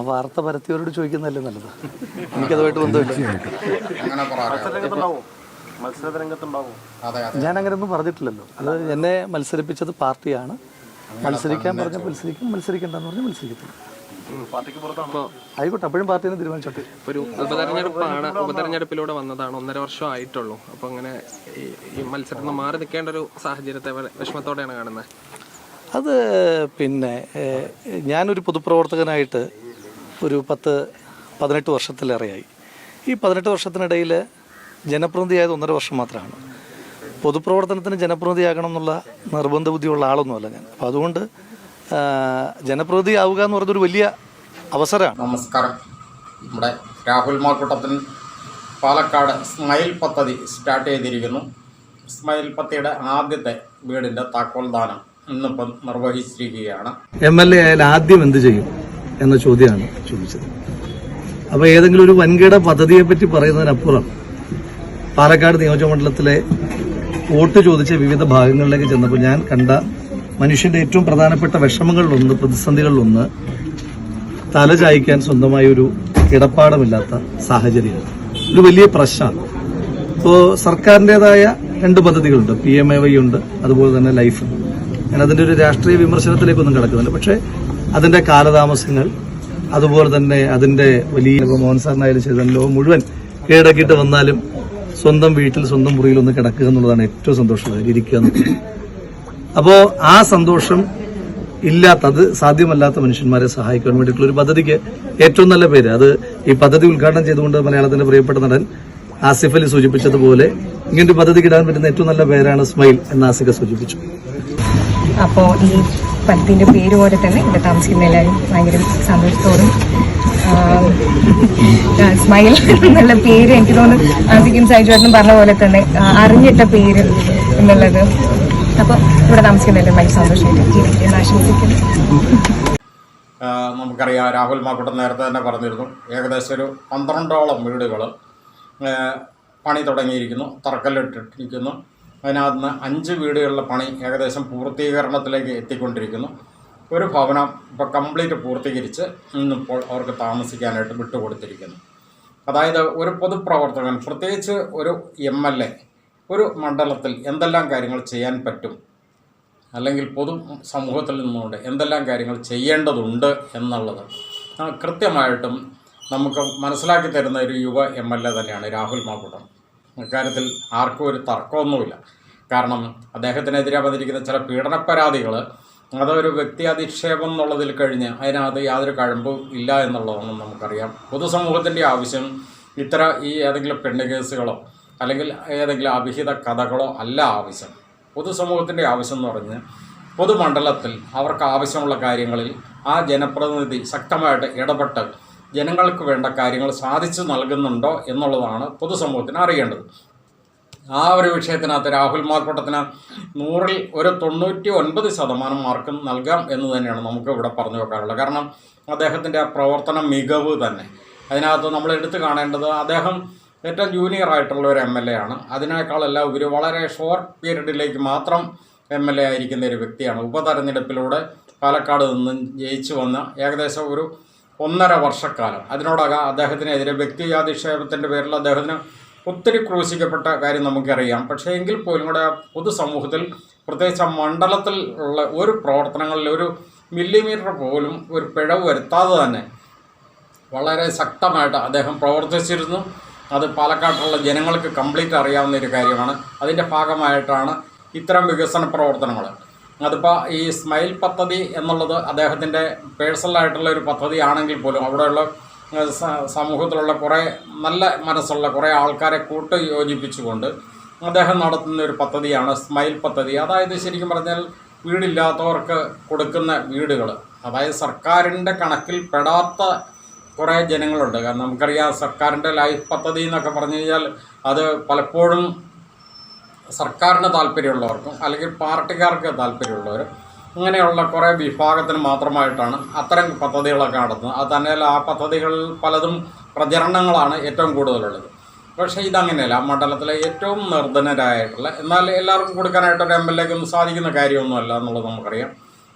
വാർത്ത പരത്തിയവരോട് ചോദിക്കുന്നതല്ലേ നല്ലത്. എനിക്കതുമായിട്ട് ബന്ധമില്ല. ഞാൻ അങ്ങനെയൊന്നും പറഞ്ഞിട്ടില്ലല്ലോ. അത് എന്നെ മത്സരിപ്പിച്ചത് പാർട്ടിയാണ്. മത്സരിക്കാൻ പറഞ്ഞ മത്സരിക്കും, മത്സരിക്കണ്ടെന്ന് പറഞ്ഞാൽ മത്സരിക്കത്തില്ല. ആയിക്കോട്ടെ, അപ്പോഴും പാർട്ടി തന്നെ തീരുമാനിച്ചോട്ടെ. ഒരു ഉപതെരഞ്ഞെടുപ്പിലൂടെ വന്നതാണ്, 1.5 വർഷം ആയിട്ടുള്ളൂ. അപ്പോൾ അങ്ങനെ ഈ മത്സരത്തിൽ മാറി നിൽക്കേണ്ട ഒരു സാഹചര്യത്തെ വിഷമത്തോടെയാണ് കാണുന്നത്. അത് പിന്നെ ഞാനൊരു പൊതുപ്രവർത്തകനായിട്ട് ഒരു 10-18 വർഷത്തിലേറെയായി. ഈ 18 വർഷത്തിനിടയിൽ ജനപ്രതിനിധിയായത് 1.5 വർഷം മാത്രമാണ്. പൊതുപ്രവർത്തനത്തിന് ജനപ്രതിനിധിയാകണം എന്നുള്ള നിർബന്ധ ബുദ്ധിയുള്ള ആളൊന്നുമല്ല ഞാൻ. അപ്പോൾ അതുകൊണ്ട് ജനപ്രതിനിധി ആവുക എന്ന് പറഞ്ഞൊരു വലിയ അവസരമാണ്. നമസ്കാരം. നമ്മുടെ രാഹുൽ മാക്കൂട്ടത്തിൽ പാലക്കാട് സ്മൈൽ പദ്ധതി സ്റ്റാർട്ട് ചെയ്തിരിക്കുന്നു. സ്മൈൽ പദ്ധതിയുടെ ആദ്യത്തെ വീടിൻ്റെ താക്കോൽദാനം ഇന്നിപ്പം നിർവഹിച്ചിരിക്കുകയാണ്. MLA ആയാൽ ആദ്യം എന്ത് ചെയ്യും എന്ന ചോദ്യമാണ് ചോദിച്ചത്. അപ്പോൾ ഏതെങ്കിലും ഒരു വൻകിട പദ്ധതിയെപ്പറ്റി പറയുന്നതിനപ്പുറം പാലക്കാട് നിയോജകമണ്ഡലത്തിലെ വോട്ട് ചോദിച്ച വിവിധ ഭാഗങ്ങളിലേക്ക് ചെന്നപ്പോൾ ഞാൻ കണ്ട മനുഷ്യന്റെ ഏറ്റവും പ്രധാനപ്പെട്ട വിഷമങ്ങളിലൊന്ന്, പ്രതിസന്ധികളിലൊന്ന് തലചായ്ക്കാൻ സ്വന്തമായ ഒരു കിടപ്പാടമില്ലാത്ത സാഹചര്യമാണ്. ഒരു വലിയ പ്രശ്നമാണ്. ഇപ്പോൾ സർക്കാരിൻ്റെതായ 2 പദ്ധതികളുണ്ട്. PMAY ഉണ്ട്, അതുപോലെ തന്നെ ലൈഫ്. ഞാൻ അതിൻ്റെ ഒരു രാഷ്ട്രീയ വിമർശനത്തിലേക്കൊന്നും കിടക്കുന്നില്ല. പക്ഷേ അതിൻ്റെ കാലതാമസങ്ങൾ, അതുപോലെ തന്നെ അതിൻ്റെ വലിയ മോഹൻ സാറിനായാലും ചെയ്ത ലോകം മുഴുവൻ കീഴടക്കിയിട്ട് വന്നാലും സ്വന്തം വീട്ടിൽ സ്വന്തം മുറിയിൽ ഒന്ന് കിടക്കുക എന്നുള്ളതാണ് ഏറ്റവും സന്തോഷമായി ഇരിക്കുക എന്നുള്ളത്. അപ്പോൾ ആ സന്തോഷം അത് സാധ്യമല്ലാത്ത മനുഷ്യന്മാരെ സഹായിക്കാൻ വേണ്ടിയിട്ടുള്ള ഒരു പദ്ധതിക്ക് ഏറ്റവും നല്ല പേര്, അത് ഈ പദ്ധതി ഉദ്ഘാടനം ചെയ്തുകൊണ്ട് മലയാളത്തിന്റെ പ്രിയപ്പെട്ട നടൻ ആസിഫ് അലി സൂചിപ്പിച്ചതുപോലെ ഇങ്ങനൊരു പദ്ധതിക്ക് ഇടാൻ പറ്റുന്ന ഏറ്റവും നല്ല പേരാണ് സ്മൈൽ എന്ന് ആസിഫ സൂചിപ്പിച്ചു. അപ്പോൾ ഈ പദ്ധതിന്റെ പേര് പോലെ തന്നെ ഇവിടെ താമസിക്കുന്ന എല്ലാവരും ഭയങ്കര സന്തോഷത്തോടും സ്മൈൽ എന്നുള്ള പേര് എനിക്ക് തോന്നുന്നു ആസിക്കും സൈജുവേട്ടനും പറഞ്ഞ പോലെ തന്നെ അറിഞ്ഞിട്ട പേര് എന്നുള്ളത്. അപ്പോൾ ഇവിടെ താമസിക്കുന്നതിൽ ഭയങ്കര സന്തോഷമായിട്ട് ജീവിക്കാൻ ആശംസിക്കുന്നു. നമുക്കറിയാം, രാഹുൽ മാക്കൂട്ടം നേരത്തെ തന്നെ പറഞ്ഞിരുന്നു, ഏകദേശം ഒരു 12ഓളം വീടുകൾ പണി തുടങ്ങിയിരിക്കുന്നു, തറക്കല്ലിട്ടിരിക്കുന്നു. അതിനകത്ത് നിന്ന് 5 വീടുകളിലെ പണി ഏകദേശം പൂർത്തീകരണത്തിലേക്ക് എത്തിക്കൊണ്ടിരിക്കുന്നു. ഒരു ഭവനം ഇപ്പോൾ കംപ്ലീറ്റ് പൂർത്തീകരിച്ച് ഇന്നിപ്പോൾ അവർക്ക് താമസിക്കാനായിട്ട് വിട്ടുകൊടുത്തിരിക്കുന്നു. അതായത് ഒരു പൊതുപ്രവർത്തകൻ, പ്രത്യേകിച്ച് ഒരു MLA, ഒരു മണ്ഡലത്തിൽ എന്തെല്ലാം കാര്യങ്ങൾ ചെയ്യാൻ പറ്റും, അല്ലെങ്കിൽ പൊതു സമൂഹത്തിൽ നിന്നുകൊണ്ട് എന്തെല്ലാം കാര്യങ്ങൾ ചെയ്യേണ്ടതുണ്ട് എന്നുള്ളത് കൃത്യമായിട്ടും നമുക്ക് മനസ്സിലാക്കി തരുന്ന ഒരു യുവ MLA തന്നെയാണ് രാഹുൽ മാക്കൂട്ടം. ഇക്കാര്യത്തിൽ ആർക്കും ഒരു തർക്കമൊന്നുമില്ല. കാരണം അദ്ദേഹത്തിനെതിരെ വന്നിരിക്കുന്ന ചില പീഡന പരാതികൾ അതൊരു വ്യക്തി അധിക്ഷേപം എന്നുള്ളതിൽ കഴിഞ്ഞ് അതിനകത്ത് യാതൊരു കഴമ്പും ഇല്ല എന്നുള്ളതാണ് നമുക്കറിയാം. പൊതുസമൂഹത്തിൻ്റെ ആവശ്യം ഈ ഏതെങ്കിലും പെണ്ണ് കേസുകളോ അല്ലെങ്കിൽ ഏതെങ്കിലും അവിഹിത കഥകളോ അല്ല ആവശ്യം. പൊതുസമൂഹത്തിൻ്റെ ആവശ്യം എന്ന് പറഞ്ഞ് പൊതുമണ്ഡലത്തിൽ അവർക്ക് ആവശ്യമുള്ള കാര്യങ്ങളിൽ ആ ജനപ്രതിനിധി ശക്തമായിട്ട് ഇടപെട്ട് ജനങ്ങൾക്ക് വേണ്ട കാര്യങ്ങൾ സാധിച്ചു നൽകുന്നുണ്ടോ എന്നുള്ളതാണ് പൊതുസമൂഹത്തിന് അറിയേണ്ടത്. ആ ഒരു വിഷയത്തിനകത്ത് രാഹുൽ മാക്കൂട്ടത്തിന് 100-ൽ ഒരു 99% മാർക്കും നൽകാം എന്ന് തന്നെയാണ് നമുക്ക് ഇവിടെ പറഞ്ഞു വെക്കാനുള്ളത്. കാരണം അദ്ദേഹത്തിൻ്റെ ആ പ്രവർത്തന മികവ് തന്നെ അതിനകത്ത് നമ്മൾ എടുത്തു കാണേണ്ടത്, അദ്ദേഹം ഏറ്റവും ജൂനിയർ ആയിട്ടുള്ള ഒരു MLA ആണ്. അതിനേക്കാളെല്ലാം ഒരു വളരെ ഷോർട്ട് പീരീഡിലേക്ക് മാത്രം MLA ആയിരിക്കുന്ന ഒരു വ്യക്തിയാണ്. ഉപതെരഞ്ഞെടുപ്പിലൂടെ പാലക്കാട് നിന്നും ജയിച്ചു വന്ന ഏകദേശം ഒരു 1.5 വർഷക്കാലം അതിനോടകം അദ്ദേഹത്തിനെതിരെ വ്യക്തിയാധിക്ഷേപത്തിൻ്റെ പേരിൽ അദ്ദേഹത്തിന് ഒത്തിരി ക്രൂശിക്കപ്പെട്ട കാര്യം നമുക്കറിയാം. പക്ഷേ എങ്കിൽ പോലും കൂടെ പൊതുസമൂഹത്തിൽ, പ്രത്യേകിച്ച് മണ്ഡലത്തിൽ ഉള്ള ഒരു പ്രവർത്തനങ്ങളിൽ ഒരു മില്ലിമീറ്റർ പോലും ഒരു പിഴവ് വരുത്താതെ തന്നെ വളരെ ശക്തമായിട്ട് അദ്ദേഹം പ്രവർത്തിച്ചിരുന്നു. അത് പാലക്കാട്ടുള്ള ജനങ്ങൾക്ക് കംപ്ലീറ്റ് അറിയാവുന്ന ഒരു കാര്യമാണ്. അതിൻ്റെ ഭാഗമായിട്ടാണ് ഇത്തരം വികസന പ്രവർത്തനങ്ങൾ. അതിപ്പോൾ ഈ സ്മൈൽ പദ്ധതി എന്നുള്ളത് അദ്ദേഹത്തിൻ്റെ പേഴ്സണലായിട്ടുള്ള ഒരു പദ്ധതി ആണെങ്കിൽ പോലും അവിടെയുള്ള സമൂഹത്തിലുള്ള കുറേ നല്ല മനസ്സുള്ള കുറേ ആൾക്കാരെ കൂട്ട് യോജിപ്പിച്ചുകൊണ്ട് അദ്ദേഹം നടത്തുന്ന ഒരു പദ്ധതിയാണ് സ്മൈൽ പദ്ധതി. അതായത് ശരിക്കും പറഞ്ഞാൽ വീടില്ലാത്തവർക്ക് കൊടുക്കുന്ന വീടുകൾ, അതായത് സർക്കാരിൻ്റെ കണക്കിൽ പെടാത്ത കുറേ ജനങ്ങളുണ്ട്. കാരണം നമുക്കറിയാം, സർക്കാരിൻ്റെ ലൈഫ് പദ്ധതി എന്നൊക്കെ പറഞ്ഞു കഴിഞ്ഞാൽ അത് പലപ്പോഴും സർക്കാരിന് താല്പര്യമുള്ളവർക്കും അല്ലെങ്കിൽ പാർട്ടിക്കാർക്ക് താല്പര്യമുള്ളവരും ഇങ്ങനെയുള്ള കുറേ വിഭാഗത്തിന് മാത്രമായിട്ടാണ് അത്തരം പദ്ധതികളൊക്കെ നടത്തുന്നത്. അത് തന്നെയല്ല, ആ പദ്ധതികളിൽ പലതും പ്രചരണങ്ങളാണ് ഏറ്റവും കൂടുതലുള്ളത്. പക്ഷേ ഇതങ്ങനെയല്ല. മണ്ഡലത്തിലെ ഏറ്റവും നിർധനരായിട്ടുള്ള, എന്നാൽ എല്ലാവർക്കും കൊടുക്കാനായിട്ടൊരു MLA ക്കൊന്നും സാധിക്കുന്ന കാര്യമൊന്നുമല്ല എന്നുള്ളത് നമുക്കറിയാം.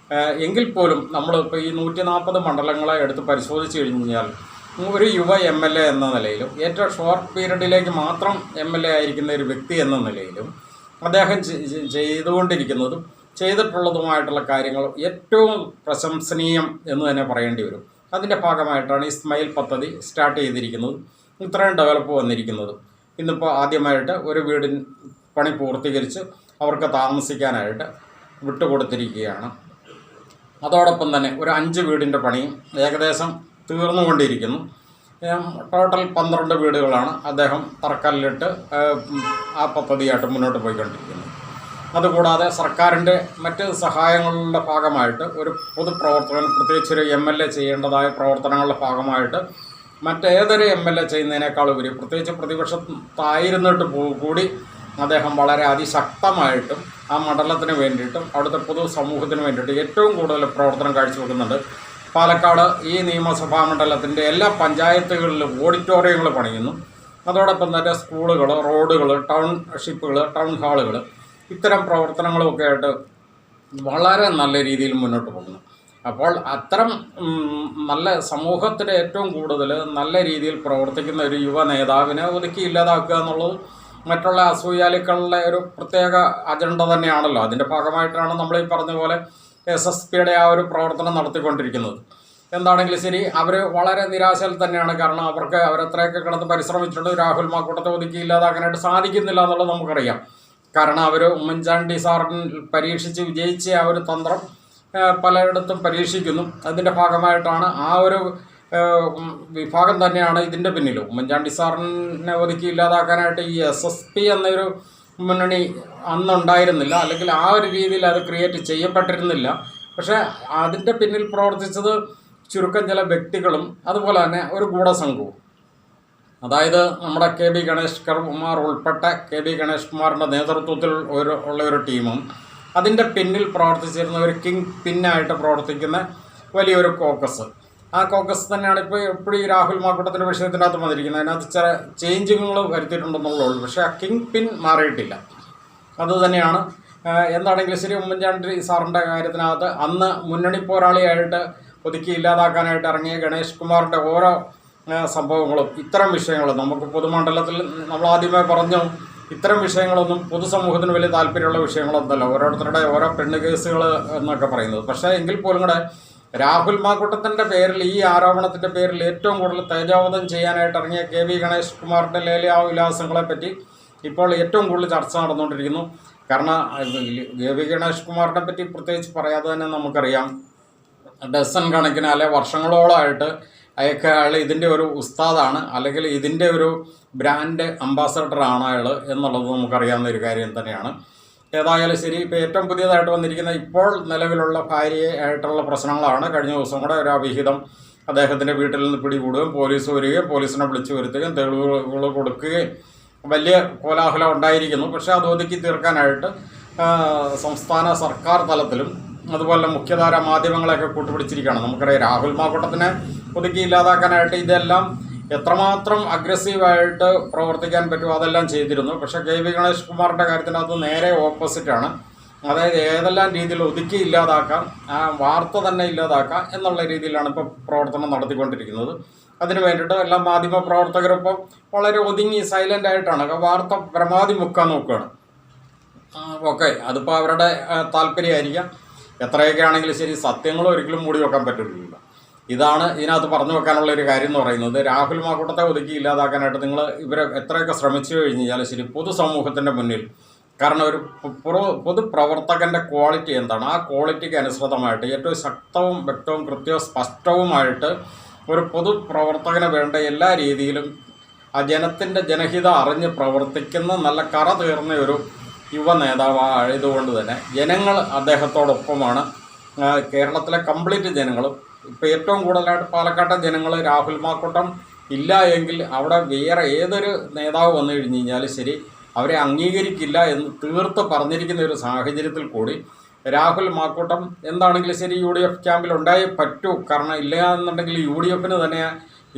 എങ്കിൽ പോലും നമ്മളിപ്പോൾ ഈ 140 മണ്ഡലങ്ങളെ എടുത്ത് പരിശോധിച്ച് കഴിഞ്ഞാൽ ഒരു യുവ MLA എന്ന നിലയിലും ഏറ്റവും ഷോർട്ട് പീരീഡിലേക്ക് മാത്രം MLA ആയിരിക്കുന്ന ഒരു വ്യക്തി എന്ന നിലയിലും അദ്ദേഹം ചെയ്തുകൊണ്ടിരിക്കുന്നതും ചെയ്തിട്ടുള്ളതുമായിട്ടുള്ള കാര്യങ്ങൾ ഏറ്റവും പ്രശംസനീയം എന്ന് തന്നെ പറയേണ്ടി വരും. അതിൻ്റെ ഭാഗമായിട്ടാണ് ഈ സ്മൈൽ പദ്ധതി സ്റ്റാർട്ട് ചെയ്തിരിക്കുന്നത്, ഇത്രയും ഡെവലപ്പ് വന്നിരിക്കുന്നത്. ഇന്നിപ്പോൾ ആദ്യമായിട്ട് ഒരു വീടിൻ പണി പൂർത്തീകരിച്ച് അവർക്ക് താമസിക്കാനായിട്ട് വിട്ടുകൊടുത്തിരിക്കുകയാണ്. അതോടൊപ്പം തന്നെ ഒരു 5 വീടിൻ്റെ പണിയും ഏകദേശം തീർന്നുകൊണ്ടിരിക്കുന്നു. ടോട്ടൽ 12 വീടുകളാണ് അദ്ദേഹം തറക്കല്ലിട്ട് ആ പദ്ധതിയായിട്ട് മുന്നോട്ട് പോയിക്കൊണ്ടിരിക്കുന്നത്. അതുകൂടാതെ സർക്കാരിൻ്റെ മറ്റ് സഹായങ്ങളുടെ ഭാഗമായിട്ട് ഒരു പൊതുപ്രവർത്തകൻ, പ്രത്യേകിച്ച് ഒരു MLA ചെയ്യേണ്ടതായ പ്രവർത്തനങ്ങളുടെ ഭാഗമായിട്ട് മറ്റേതൊരു MLA ചെയ്യുന്നതിനേക്കാൾ ഉപരി, പ്രത്യേകിച്ച് പ്രതിപക്ഷത്തായിരുന്നിട്ട് കൂടി അദ്ദേഹം വളരെ അതിശക്തമായിട്ടും ആ മണ്ഡലത്തിന് വേണ്ടിയിട്ടും അവിടുത്തെ പൊതുസമൂഹത്തിന് വേണ്ടിയിട്ട് ഏറ്റവും കൂടുതൽ പ്രവർത്തനം കാഴ്ചവെക്കുന്നുണ്ട്. പാലക്കാട് ഈ നിയമസഭാ മണ്ഡലത്തിൻ്റെ എല്ലാ പഞ്ചായത്തുകളിലും ഓഡിറ്റോറിയങ്ങൾ പണിയുന്നു. അതോടൊപ്പം തന്നെ സ്കൂളുകൾ, റോഡുകൾ, ടൗൺഷിപ്പുകൾ, ടൗൺ ഹാളുകൾ, ഇത്തരം പ്രവർത്തനങ്ങളുമൊക്കെ ആയിട്ട് വളരെ നല്ല രീതിയിൽ മുന്നോട്ട് പോകുന്നു. അപ്പോൾ അത്തരം നല്ല സമൂഹത്തിന് ഏറ്റവും കൂടുതൽ നല്ല രീതിയിൽ പ്രവർത്തിക്കുന്ന ഒരു യുവ നേതാവിനെ ഒതുക്കി ഇല്ലാതാക്കുക എന്നുള്ളത് മറ്റുള്ള അസൂയാലുക്കളുടെ ഒരു പ്രത്യേക അജണ്ട തന്നെയാണല്ലോ. അതിൻ്റെ ഭാഗമായിട്ടാണ് നമ്മൾ ഈ പറഞ്ഞ പോലെ SSPയുടെ ആ ഒരു പ്രവർത്തനം നടത്തിക്കൊണ്ടിരിക്കുന്നത്. എന്താണെങ്കിലും ശരി, അവർ വളരെ നിരാശയിൽ തന്നെയാണ്. കാരണം അവരെത്രയൊക്കെ കിടന്ന് പരിശ്രമിച്ചിട്ടുണ്ട്, രാഹുൽ മാക്കൂട്ടത്തെ ഒതുക്കി ഇല്ലാതാക്കാനായിട്ട് സാധിക്കുന്നില്ല എന്നുള്ളത് നമുക്കറിയാം. കാരണം അവർ ഉമ്മൻചാണ്ടി സാറിന് പരീക്ഷിച്ച് വിജയിച്ച ആ ഒരു തന്ത്രം പലയിടത്തും പരീക്ഷിക്കുന്നു. അതിൻ്റെ ഭാഗമായിട്ടാണ് ആ ഒരു വിഭാഗം തന്നെയാണ് ഇതിൻ്റെ പിന്നിലും. ഉമ്മൻചാണ്ടി സാറിനെ ഒതുക്കി ഇല്ലാതാക്കാനായിട്ട് ഈ SSP എന്നൊരു മുന്നണി അന്നുണ്ടായിരുന്നില്ല, അല്ലെങ്കിൽ ആ ഒരു രീതിയിൽ അത് ക്രിയേറ്റ് ചെയ്യപ്പെട്ടിരുന്നില്ല. പക്ഷേ അതിൻ്റെ പിന്നിൽ പ്രവർത്തിച്ചത് ചുരുക്കം ചില വ്യക്തികളും അതുപോലെ തന്നെ ഒരു ഗൂഢസംഘവും. അതായത് നമ്മുടെ KB ഗണേഷ് കുമാർ ഉൾപ്പെട്ട KB ഗണേഷ് കുമാറിൻ്റെ നേതൃത്വത്തിൽ ഉള്ള ഒരു ടീമും അതിൻ്റെ പിന്നിൽ പ്രവർത്തിച്ചിരുന്ന ഒരു കിങ് പിന്നായിട്ട് പ്രവർത്തിക്കുന്ന വലിയൊരു കോക്കസ്. ആ കോക്കസ് തന്നെയാണ് ഇപ്പോൾ എപ്പോഴും ഈ രാഹുൽ മാക്കൂട്ടത്തിൻ്റെ വിഷയത്തിനകത്ത് വന്നിരിക്കുന്നത്. അതിനകത്ത് ചില ചേഞ്ചുകൾ വരുത്തിയിട്ടുണ്ടെന്നുള്ളൂ. പക്ഷേ ആ കിങ് പിൻ മാറിയിട്ടില്ല. അതുതന്നെയാണ് എന്താണെങ്കിലും ശരി. ഉമ്മൻചാണ്ടി സാറിൻ്റെ കാര്യത്തിനകത്ത് അന്ന് മുന്നണി പോരാളിയായിട്ട് ഒതുക്കി ഇല്ലാതാക്കാനായിട്ട് ഇറങ്ങിയ ഗണേഷ് കുമാറിൻ്റെ ഓരോ സംഭവങ്ങളും ഇത്തരം വിഷയങ്ങളും നമുക്ക് പൊതുമണ്ഡലത്തിൽ നമ്മൾ ആദ്യമേ പറഞ്ഞു, ഇത്തരം വിഷയങ്ങളൊന്നും പൊതുസമൂഹത്തിന് വലിയ താല്പര്യമുള്ള വിഷയങ്ങളൊന്നുമല്ല. ഓരോരുത്തരുടെ ഓരോ പെണ്ണ് കേസുകൾ എന്നൊക്കെ പറയുന്നത്. പക്ഷേ എങ്കിൽ പോലും കൂടെ രാഹുൽ മാക്കൂട്ടത്തിൻ്റെ പേരിൽ, ഈ ആരോപണത്തിൻ്റെ പേരിൽ ഏറ്റവും കൂടുതൽ തേജോവധം ചെയ്യാനായിട്ട് ഇറങ്ങിയ KB ഗണേഷ് കുമാറിൻ്റെ ലേലവിലാസങ്ങളെപ്പറ്റി ഇപ്പോൾ ഏറ്റവും കൂടുതൽ ചർച്ച നടന്നുകൊണ്ടിരിക്കുന്നു. കാരണം KB ഗണേഷ് കുമാറിനെ പറ്റി പ്രത്യേകിച്ച് പറയാതെ തന്നെ നമുക്കറിയാം, ഡസൻ കണക്കിന് അല്ലെ വർഷങ്ങളോളമായിട്ട് അയാൾ ഇതിൻ്റെ ഒരു ഉസ്താദാണ്, അല്ലെങ്കിൽ ഇതിൻ്റെ ഒരു ബ്രാൻഡ് അംബാസഡറാണ് അയാൾ എന്നുള്ളത് നമുക്കറിയാവുന്ന ഒരു കാര്യം തന്നെയാണ്. ഏതായാലും ശരി, ഇപ്പോൾ ഏറ്റവും പുതിയതായിട്ട് വന്നിരിക്കുന്ന ഇപ്പോൾ നിലവിലുള്ള ഭാര്യയായിട്ടുള്ള പ്രശ്നങ്ങളാണ്. കഴിഞ്ഞ ദിവസം കൂടെ ഒരു അവിഹിതം അദ്ദേഹത്തിൻ്റെ വീട്ടിൽ നിന്ന് പിടികൂടുകയും പോലീസ് വരികയും പോലീസിനെ വിളിച്ചു വരുത്തുകയും തെളിവുകൾ കൊടുക്കുകയും വലിയ കോലാഹലം ഉണ്ടായിരിക്കുന്നു. പക്ഷേ അത് ഒതുക്കി തീർക്കാനായിട്ട് സംസ്ഥാന സർക്കാർ തലത്തിലും അതുപോലെ മുഖ്യധാര മാധ്യമങ്ങളെയൊക്കെ കൂട്ടുപിടിച്ചിരിക്കുകയാണ്. നമുക്കറിയാം രാഹുൽ മാക്കൂട്ടത്തിനെ ഒതുക്കി ഇല്ലാതാക്കാനായിട്ട് ഇതെല്ലാം എത്രമാത്രം അഗ്രസീവായിട്ട് പ്രവർത്തിക്കാൻ പറ്റുമോ അതെല്ലാം ചെയ്തിരുന്നു. പക്ഷേ KB ഗണേഷ് കുമാറിൻ്റെ കാര്യത്തിനകത്ത് നേരെ ഓപ്പോസിറ്റാണ്. അതായത് ഏതെല്ലാം രീതിയിൽ ഒതുക്കി ഇല്ലാതാക്കാം, ആ വാർത്ത തന്നെ ഇല്ലാതാക്കാം എന്നുള്ള രീതിയിലാണ് ഇപ്പോൾ പ്രവർത്തനം നടത്തിക്കൊണ്ടിരിക്കുന്നത്. അതിന് വേണ്ടിയിട്ട് എല്ലാ മാധ്യമ പ്രവർത്തകരിപ്പോൾ വളരെ ഒതുങ്ങി സൈലൻ്റ് ആയിട്ടാണ് വാർത്ത പരമാവധി മുക്കാൻ നോക്കുകയാണ്. ഓക്കെ, അതിപ്പോൾ അവരുടെ താല്പര്യമായിരിക്കാം. എത്രയൊക്കെ ആണെങ്കിലും ശരി, സത്യങ്ങളും ഒരിക്കലും മൂടി വെക്കാൻ പറ്റില്ല. ഇതാണ് ഇതിനകത്ത് പറഞ്ഞു വെക്കാനുള്ള ഒരു കാര്യം എന്ന് പറയുന്നത്. രാഹുൽ മാക്കൂട്ടത്തെ ഒതുക്കി ഇല്ലാതാക്കാനായിട്ട് നിങ്ങൾ ഇവരെ എത്രയൊക്കെ ശ്രമിച്ചു കഴിഞ്ഞാൽ ശരി, പൊതുസമൂഹത്തിൻ്റെ മുന്നിൽ, കാരണം ഒരു പൊതുപ്രവർത്തകൻ്റെ ക്വാളിറ്റി എന്താണ്, ആ ക്വാളിറ്റിക്ക് അനുസൃതമായിട്ട് ഏറ്റവും ശക്തവും വ്യക്തവും കൃത്യവും സ്പഷ്ടവുമായിട്ട് ഒരു പൊതുപ്രവർത്തകന് വേണ്ട എല്ലാ രീതിയിലും ആ ജനത്തിൻ്റെ ജനഹിതം അറിഞ്ഞ് പ്രവർത്തിക്കുന്ന നല്ല കറ തീർന്ന ഒരു യുവ നേതാവായതുകൊണ്ട് തന്നെ ജനങ്ങൾ അദ്ദേഹത്തോടൊപ്പമാണ്. കേരളത്തിലെ കംപ്ലീറ്റ് ജനങ്ങളും ഇപ്പോൾ ഏറ്റവും കൂടുതലായിട്ട് പാലക്കാട്ടെ ജനങ്ങൾ രാഹുൽ മാക്കൂട്ടം ഇല്ല എങ്കിൽ അവിടെ വേറെ ഏതൊരു നേതാവ് വന്നു കഴിഞ്ഞ് കഴിഞ്ഞാൽ ശരി, അവരെ അംഗീകരിക്കില്ല എന്ന് തീർത്ത് പറഞ്ഞിരിക്കുന്ന ഒരു സാഹചര്യത്തിൽ കൂടി രാഹുൽ മാക്കൂട്ടം എന്താണെങ്കിലും ശരി UDF ക്യാമ്പിൽ ഉണ്ടായേ പറ്റൂ. കാരണം ഇല്ല എന്നുണ്ടെങ്കിൽ UDFന് തന്നെ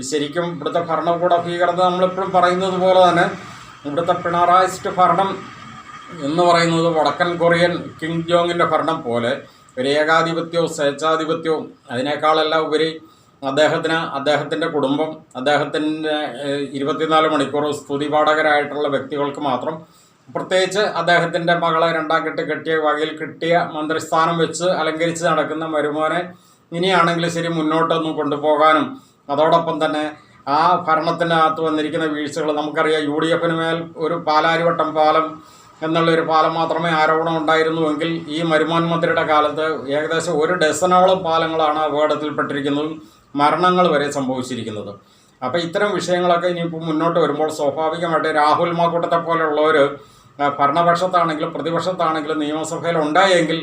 ശരിക്കും ഇവിടുത്തെ ഭരണകൂട ഭീകരത നമ്മളെപ്പോഴും പറയുന്നത് പോലെ തന്നെ ഇവിടുത്തെ പിണറായിസ്റ്റ് ഭരണം എന്ന് പറയുന്നത് വടക്കൻ കൊറിയൻ കിങ് ജോങ്ങിൻ്റെ ഭരണം പോലെ ഒരു ഏകാധിപത്യവും സ്വേച്ഛാധിപത്യവും അതിനേക്കാളെല്ലാം ഉപരി അദ്ദേഹത്തിൻ്റെ കുടുംബം, അദ്ദേഹത്തിൻ്റെ 24 മണിക്കൂർ സ്തുതിപാഠകരായിട്ടുള്ള വ്യക്തികൾക്ക് മാത്രം, പ്രത്യേകിച്ച് അദ്ദേഹത്തിൻ്റെ മകളെ 2ാം കെട്ട് കെട്ടിയ വകയിൽ കിട്ടിയ മന്ത്രിസ്ഥാനം വെച്ച് അലങ്കരിച്ച് നടക്കുന്ന മരുമോനെ ഇനിയാണെങ്കിൽ ശരി മുന്നോട്ടൊന്നും കൊണ്ടുപോകാനും, അതോടൊപ്പം തന്നെ ആ ഭരണത്തിനകത്ത് വന്നിരിക്കുന്ന വീഴ്ചകൾ നമുക്കറിയാം. UDF-ന് മേൽ ഒരു പാലാരിവട്ടം പാലം എന്നുള്ളൊരു പാലം മാത്രമേ ആരോപണം ഉണ്ടായിരുന്നുവെങ്കിൽ ഈ മരുമോൻ മന്ത്രിയുടെ കാലത്ത് ഏകദേശം 1 ഡസനോളം പാലങ്ങളാണ് അപകടത്തിൽപ്പെട്ടിരിക്കുന്നതും മരണങ്ങൾ വരെ സംഭവിച്ചിരിക്കുന്നത്. അപ്പോൾ ഇത്തരം വിഷയങ്ങളൊക്കെ ഇനിയിപ്പോൾ മുന്നോട്ട് വരുമ്പോൾ സ്വാഭാവികമായിട്ട് രാഹുൽ മാക്കൂട്ടത്തെ പോലെയുള്ളവർ ഭരണപക്ഷത്താണെങ്കിലും പ്രതിപക്ഷത്താണെങ്കിലും നിയമസഭയിൽ ഉണ്ടായെങ്കിൽ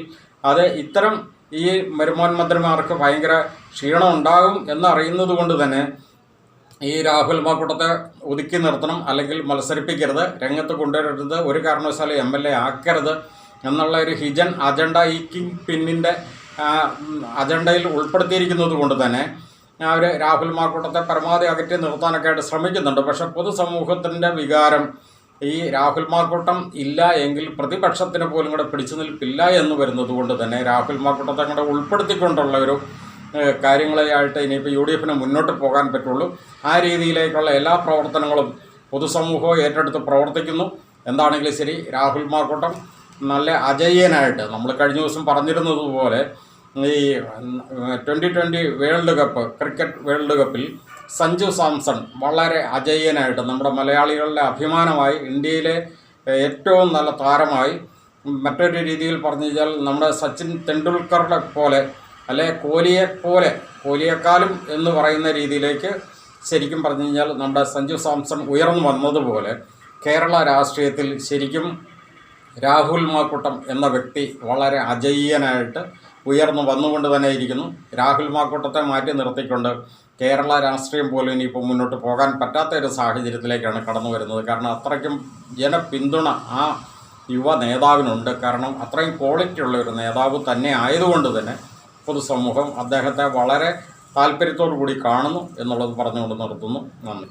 അത് ഇത്തരം ഈ മരുമോൻ മന്ത്രിമാർക്ക് ഭയങ്കര ക്ഷീണം ഉണ്ടാകും എന്നറിയുന്നത് കൊണ്ട് തന്നെ ഈ രാഹുൽ മാക്കൂട്ടത്തെ ഒതുക്കി നിർത്തണം, അല്ലെങ്കിൽ മത്സരിപ്പിക്കരുത്, രംഗത്ത് കൊണ്ടുവരരുത്, ഒരു കാരണവശാലും MLA ആക്കരുത് എന്നുള്ള ഒരു ഹിജൻ അജണ്ട ഈ കിങ് പിന്നിൻ്റെ അജണ്ടയിൽ ഉൾപ്പെടുത്തിയിരിക്കുന്നത് കൊണ്ട് തന്നെ അവർ രാഹുൽ മാക്കൂട്ടത്തെ പരമാവധി അകറ്റി നിർത്താനൊക്കെ ആയിട്ട് ശ്രമിക്കുന്നുണ്ട്. പക്ഷേ പൊതുസമൂഹത്തിൻ്റെ വികാരം ഈ രാഹുൽ മാക്കൂട്ടം ഇല്ല എങ്കിൽ പ്രതിപക്ഷത്തിന് പോലും കൂടെ പിടിച്ചു നിൽപ്പില്ല എന്ന് വരുന്നത് കൊണ്ട് തന്നെ രാഹുൽ മാക്കൂട്ടത്തെ കൂടെ ഉൾപ്പെടുത്തിക്കൊണ്ടുള്ള ഒരു കാര്യങ്ങളായിട്ട് ഇനിയിപ്പോൾ UDF-ന് മുന്നോട്ട് പോകാൻ പറ്റുള്ളൂ. ആ രീതിയിലേക്കുള്ള എല്ലാ പ്രവർത്തനങ്ങളും പൊതുസമൂഹവും ഏറ്റെടുത്ത് പ്രവർത്തിക്കുന്നു. എന്താണെങ്കിലും ശരി, രാഹുൽ മാക്കൂട്ടം നല്ല അജയ്യനായിട്ട്, നമ്മൾ കഴിഞ്ഞ ദിവസം പറഞ്ഞിരുന്നതുപോലെ ഈ 2020 വേൾഡ് കപ്പ്, ക്രിക്കറ്റ് വേൾഡ് കപ്പിൽ സഞ്ജു സാംസൺ വളരെ അജയ്യനായിട്ട് നമ്മുടെ മലയാളികളുടെ അഭിമാനമായി, ഇന്ത്യയിലെ ഏറ്റവും നല്ല താരമായി, മറ്റൊരു രീതിയിൽ പറഞ്ഞു കഴിഞ്ഞാൽ നമ്മുടെ സച്ചിൻ തെണ്ടുൽക്കറുടെ പോലെ അല്ലെ കോഹ്ലിയെക്കാളും എന്ന് പറയുന്ന രീതിയിലേക്ക് ശരിക്കും പറഞ്ഞു കഴിഞ്ഞാൽ നമ്മുടെ സഞ്ജു സാംസൺ ഉയർന്നു വന്നതുപോലെ കേരള രാഷ്ട്രീയത്തിൽ ശരിക്കും രാഹുൽ മാക്കൂട്ടം എന്ന വ്യക്തി വളരെ അജയ്യനായിട്ട് ഉയർന്നു വന്നുകൊണ്ട് തന്നെ ഇരിക്കുന്നു. രാഹുൽ മാക്കൂട്ടത്തെ മാറ്റി നിർത്തിക്കൊണ്ട് കേരള രാഷ്ട്രീയം പോലും ഇനിയിപ്പോൾ മുന്നോട്ട് പോകാൻ പറ്റാത്ത ഒരു സാഹചര്യത്തിലേക്കാണ് കടന്നു വരുന്നത്. കാരണം അത്രയ്ക്കും ജനപിന്തുണ ആ യുവ നേതാവിനുണ്ട്. കാരണം അത്രയും ക്വാളിറ്റി ഉള്ള ഒരു നേതാവ് തന്നെ ആയതുകൊണ്ട് തന്നെ പൊതുസമൂഹം അദ്ദേഹത്തെ വളരെ താല്പര്യത്തോടു കൂടി കാണുന്നു എന്നുള്ളത് പറഞ്ഞുകൊണ്ട് നിർത്തുന്നു. നന്ദി.